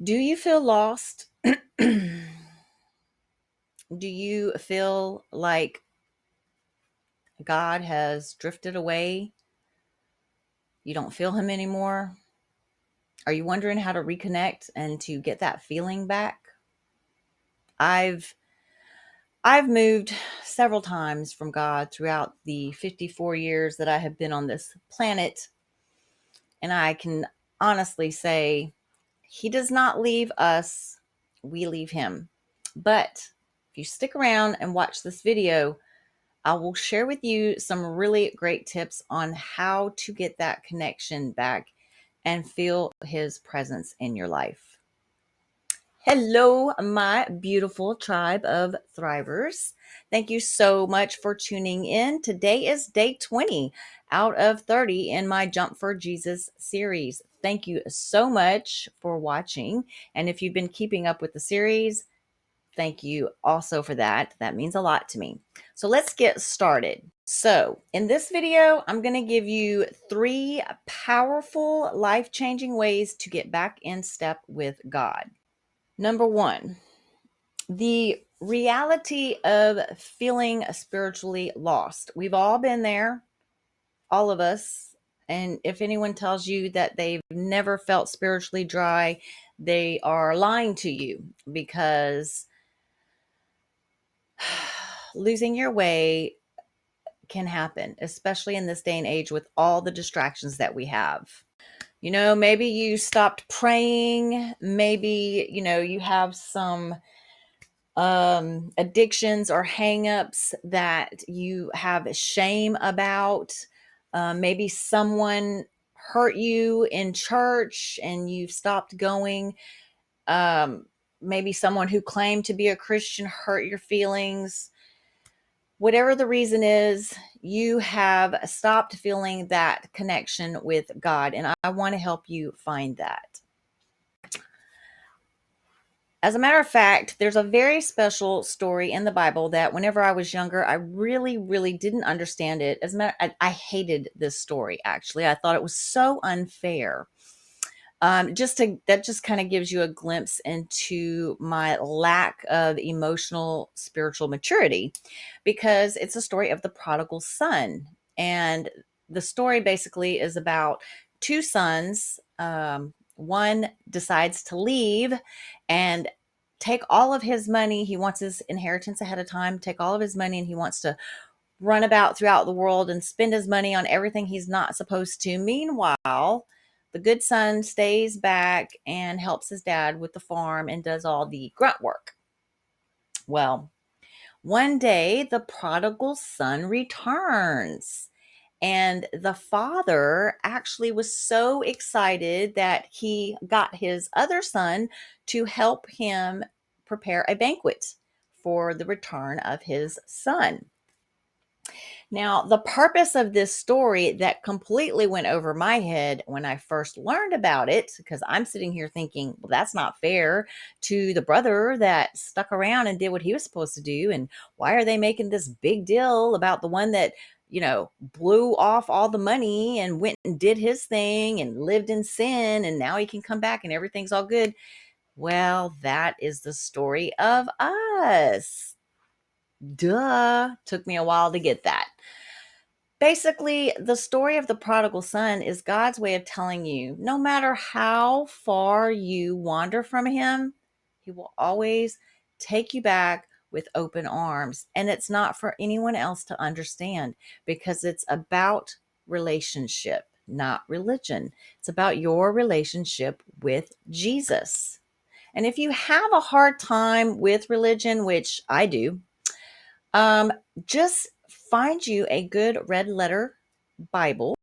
Do you feel lost? Do you feel like God has drifted away? You don't feel him anymore? Are you wondering how to reconnect and to get that feeling back? I've I've moved several times from God throughout the 54 years that I have been on this planet, and I can honestly say he does not leave us, we leave him. But if you stick around and watch this video, I will share with you some really great tips on how to get that connection back and feel his presence in your life. Hello, my beautiful tribe of thrivers. Thank you so much for tuning in. Today is day 20 out of 30 in my Jump for Jesus series. Thank you so much for watching. And if you've been keeping up with the series, thank you also for that. That means a lot to me. So let's get started. So in this video, I'm going to give you 3 powerful, life-changing ways to get back in step with God. Number 1, the reality of feeling spiritually lost. We've all been there, all of us. And if anyone tells you that they've never felt spiritually dry, they are lying to you, because losing your way can happen, especially in this day and age with all the distractions that we have. Maybe you stopped praying. Maybe, you have some addictions or hangups that you have shame about. Maybe someone hurt you in church and you've stopped going. Um, Maybe someone who claimed to be a Christian hurt your feelings. Whatever the reason is, you have stopped feeling that connection with God, and I want to help you find that. As a matter of fact, there's a very special story in the Bible that whenever I was younger, I really, really didn't understand it. I hated this story, actually. I thought it was so unfair. That just kind of gives you a glimpse into my lack of emotional, spiritual maturity, because it's a story of the prodigal son. And the story basically is about 2 sons. One decides to leave and take all of his money. He wants his inheritance ahead of time, take all of his money, and he wants to run about throughout the world and spend his money on everything he's not supposed to. Meanwhile, the good son stays back and helps his dad with the farm and does all the grunt work. Well, one day the prodigal son returns, and the father actually was so excited that he got his other son to help him prepare a banquet for the return of his son. Now, the purpose of this story that completely went over my head when I first learned about it, because I'm sitting here thinking, well, that's not fair to the brother that stuck around and did what he was supposed to do. And why are they making this big deal about the one that, blew off all the money and went and did his thing and lived in sin, and now he can come back and everything's all good? Well, that is the story of us. Duh. Took me a while to get that. Basically, the story of the prodigal son is God's way of telling you, no matter how far you wander from him, he will always take you back with open arms. And it's not for anyone else to understand, because it's about relationship, not religion. It's about your relationship with Jesus. And if you have a hard time with religion, which I do, um, just find you a good red letter Bible,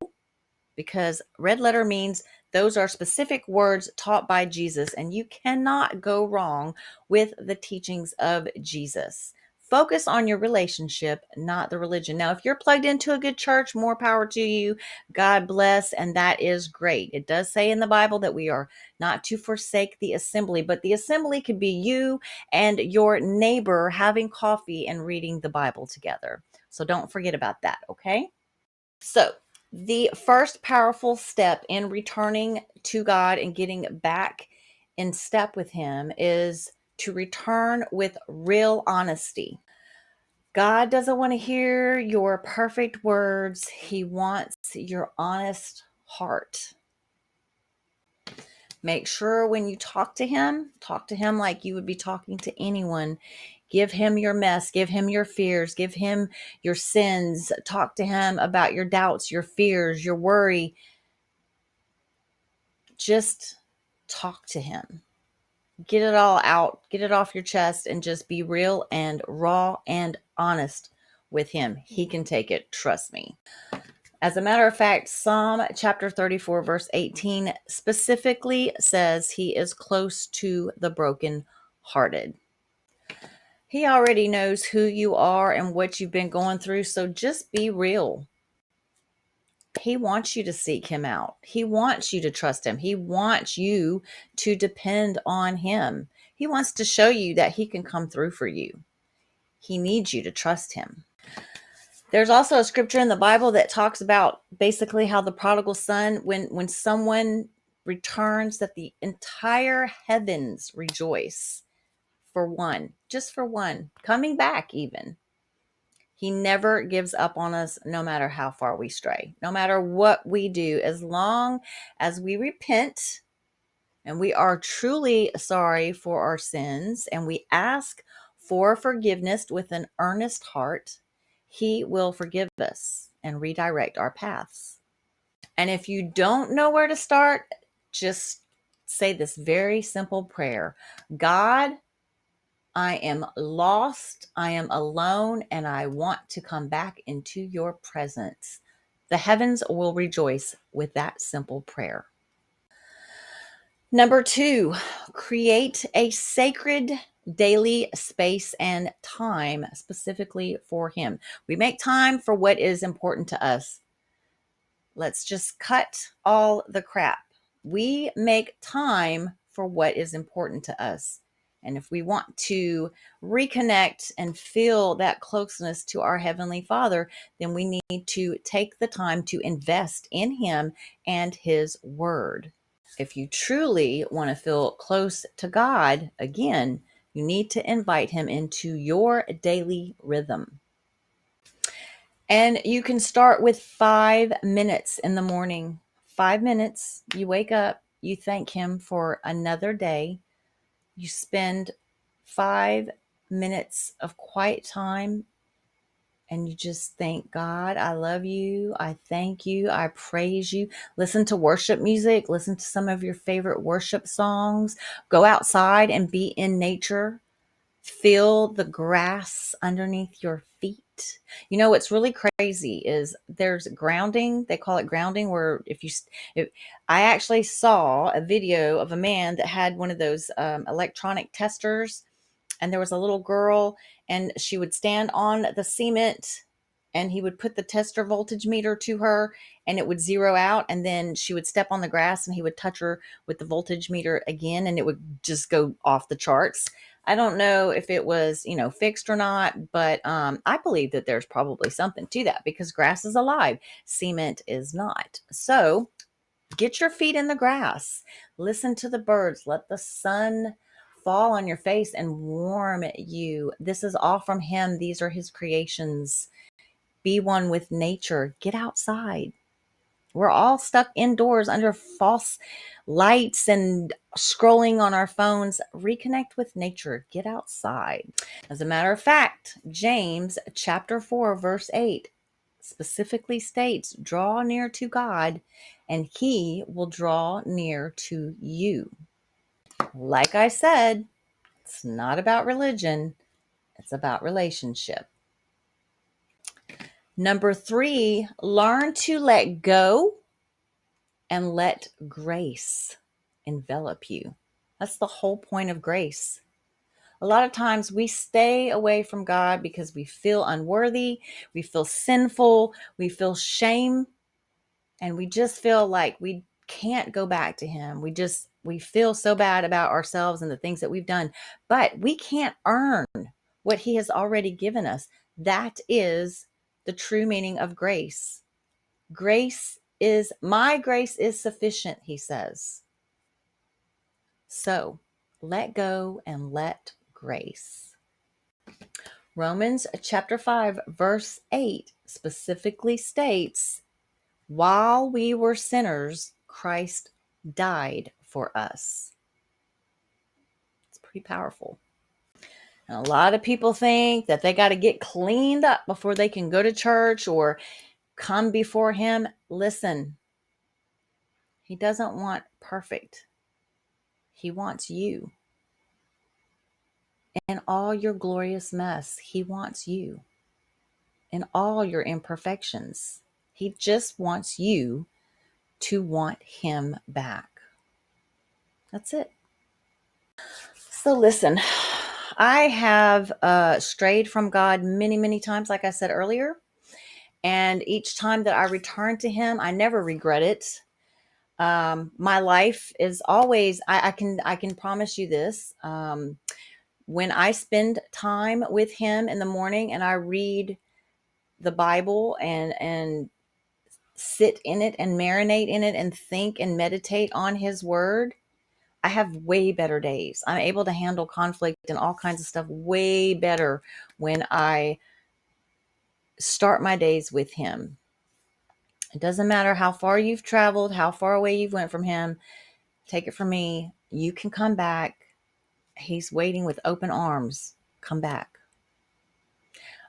because red letter means those are specific words taught by Jesus, and you cannot go wrong with the teachings of Jesus. Focus on your relationship, not the religion. Now, if you're plugged into a good church, more power to you. God bless, and that is great. It does say in the Bible that we are not to forsake the assembly, but the assembly could be you and your neighbor having coffee and reading the Bible together. So don't forget about that, okay? So, the first powerful step in returning to God and getting back in step with him is to return with real honesty. God doesn't want to hear your perfect words. He wants your honest heart. Make sure when you talk to him like you would be talking to anyone. Give him your mess, give him your fears, give him your sins. Talk to him about your doubts, your fears, your worry. Just talk to him. Get it all out, get it off your chest, and just be real and raw and honest with him. He can take it, trust me. As a matter of fact, Psalm chapter 34, verse 18 specifically says he is close to the brokenhearted. He already knows who you are and what you've been going through, so just be real. He wants you to seek him out. He wants you to trust him. He wants you to depend on him. He wants to show you that he can come through for you. He needs you to trust him. There's also a scripture in the Bible that talks about basically how the prodigal son, when someone returns, that the entire heavens rejoice for one, just for one, coming back even. He never gives up on us, no matter how far we stray, no matter what we do, as long as we repent and we are truly sorry for our sins and we ask for forgiveness with an earnest heart. He will forgive us and redirect our paths. And if you don't know where to start, just say this very simple prayer. God, I am lost, I am alone, and I want to come back into your presence. The heavens will rejoice with that simple prayer. Number 2, create a sacred daily space and time specifically for him. We make time for what is important to us. Let's just cut all the crap. We make time for what is important to us. And if we want to reconnect and feel that closeness to our Heavenly Father, then we need to take the time to invest in him and his word. If you truly want to feel close to God, again, you need to invite him into your daily rhythm. And you can start with 5 minutes in the morning. 5 minutes, you wake up, you thank him for another day. You spend 5 minutes of quiet time and you just thank God. I love you. I thank you. I praise you. Listen to worship music. Listen to some of your favorite worship songs. Go outside and be in nature. Feel the grass underneath your feet. You know, what's really crazy is there's grounding. They call it grounding, where if I actually saw a video of a man that had one of those electronic testers, and there was a little girl and she would stand on the cement and he would put the tester voltage meter to her and it would zero out, and then she would step on the grass and he would touch her with the voltage meter again and it would just go off the charts. I don't know if it was, fixed or not, but I believe that there's probably something to that because grass is alive, cement is not. So get your feet in the grass, listen to the birds, let the sun fall on your face and warm you. This is all from him. These are his creations. Be one with nature. Get outside. We're all stuck indoors under false lights and scrolling on our phones. Reconnect with nature. Get outside. As a matter of fact, James chapter 4, verse 8 specifically states, draw near to God and he will draw near to you. Like I said, it's not about religion. It's about relationship. Number 3, learn to let go and let grace envelop you. That's the whole point of grace. A lot of times we stay away from God because we feel unworthy, we feel sinful, we feel shame, and we just feel like we can't go back to him. We feel so bad about ourselves and the things that we've done, but we can't earn what he has already given us. That is the true meaning of grace. My grace is sufficient, he says. So let go and let grace. Romans chapter 5, verse 8 specifically states, while we were sinners, Christ died for us. It's pretty powerful. And a lot of people think that they got to get cleaned up before they can go to church or come before Him. Listen, He doesn't want perfect. He wants you. In all your glorious mess, He wants you. In all your imperfections, He just wants you to want Him back. That's it. So listen, I have strayed from God many, many times, like I said earlier. And each time that I return to Him, I never regret it. My life is always, I can promise you this. When I spend time with Him in the morning and I read the Bible and sit in it and marinate in it and think and meditate on His word, I have way better days. I'm able to handle conflict and all kinds of stuff way better when I start my days with Him. It doesn't matter how far you've traveled, how far away you've went from Him. Take it from me. You can come back. He's waiting with open arms. Come back.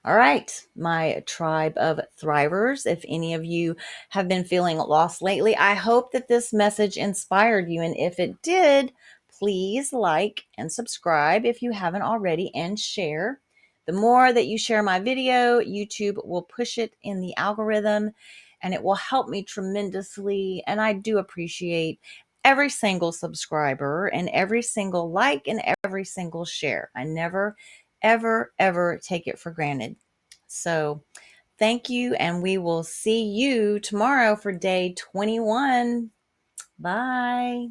All right, my tribe of thrivers, if any of you have been feeling lost lately, I hope that this message inspired you. And if it did, please like and subscribe if you haven't already, and share. The more that you share my video, YouTube will push it in the algorithm and it will help me tremendously. And I do appreciate every single subscriber and every single like and every single share. I never ever take it for granted. So thank you, and we will see you tomorrow for day 21. Bye.